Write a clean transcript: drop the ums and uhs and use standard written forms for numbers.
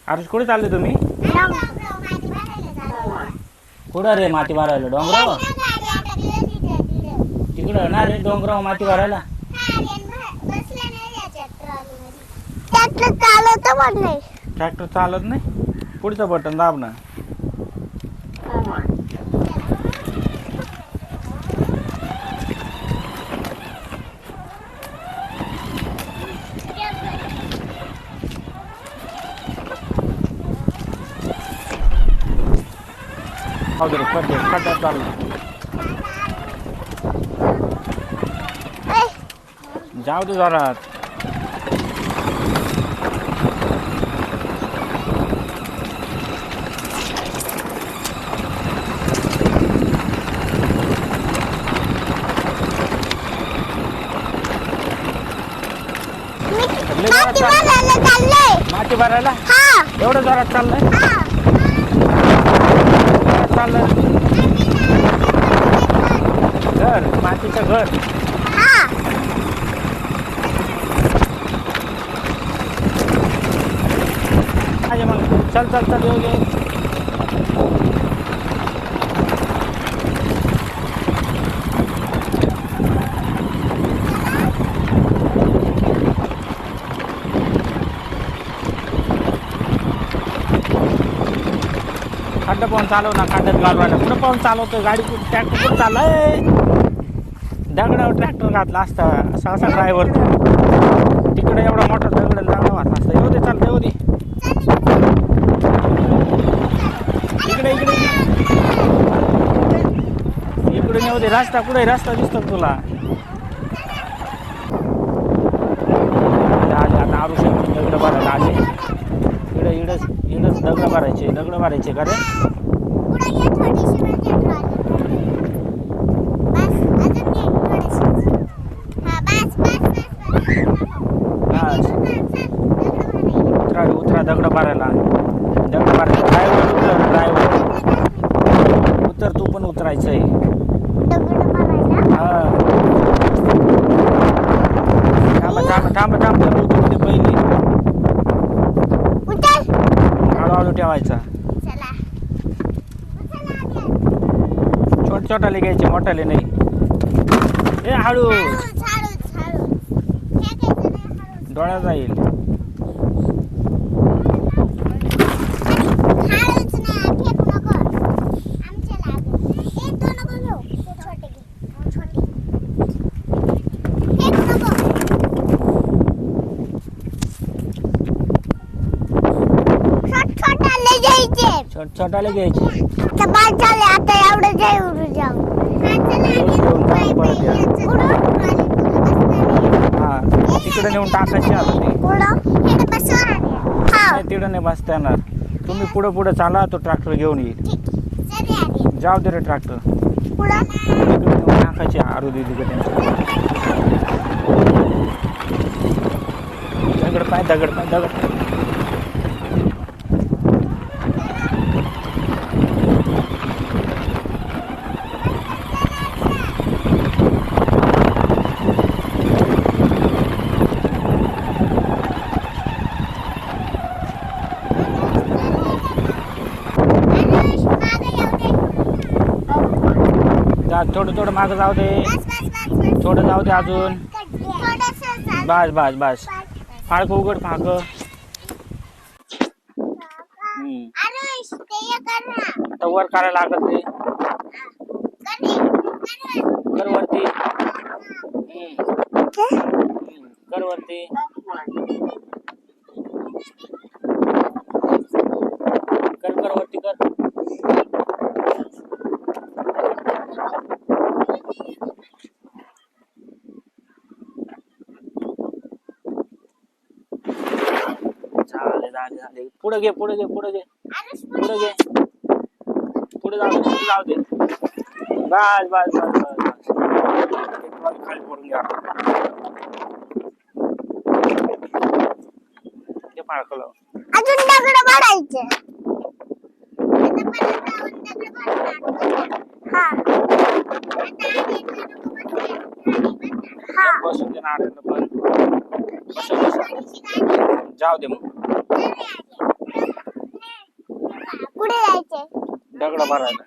अरे कुठे चालले तुम्ही? कुठं रे माती भरायला? डोंगराव? तिकडं ना रे डोंगराव माती भरायला. ट्रॅक्टर चालत नाही. पुढचं बटन दाब ना. खड्ड्यात चाललं. जाऊ दे जोरात. माती भरायला एवढं जोरात चाललंय. चाललं घर, मातीचं घर. मग चल चल चल येऊ घे. खड्डा पाहून चालव ना. खड्ड्यात घालवायला कुठं पाहून चालवतोय गाडी? ट्रॅक्टर कुठं चाललाय? दगडावर ट्रॅक्टर घातला असता असा असा ड्रायव्हर. तिकडे एवढा मोठा दगड दगडा वाटला असता. येऊ दे चालतं येऊ दे. इकडे इकडे इकडून येऊ दे. रस्ता कुठे? रस्ता दिसतो तुला? आले आता आरुष दगड भरायला आले. इकडे इडच इडच दगड भरायचे का रे? उतरा दगड भरायला. ड्रायव्हर उतर. तू पण उतरायचंय. हा थांब उतरते पहिली. हळूहळू ठेवायचा. छोटाले घ्यायचे, मोठाले नाही. ए हळू. डोळा जाईल. छोटाले घ्यायचे. हा तिकडे नेऊन टाकायचे. तिकडे नाही बसता येणार. तुम्ही पुढे चाला. तो ट्रॅक्टर घेऊन येईल. जाऊ दे रे ट्रॅक्टर. तिकडे नेऊन टाकायचे. आरू दीदी दगड पाय. थोडं मागं जाऊ दे. थोडं जाऊ दे अजून. बस. फाळक उघड. फाळक आता वर करायला लागत ते. कर वरती. कर वरती. कर वरती कर. झाले. पुढे घे. पुढे जाऊ दे. बस. खाली पडून घ्या. ते पाळकलं. अजून दगड भरायचे. बसून दे ना. जाऊ दे मग. दगड भरायला.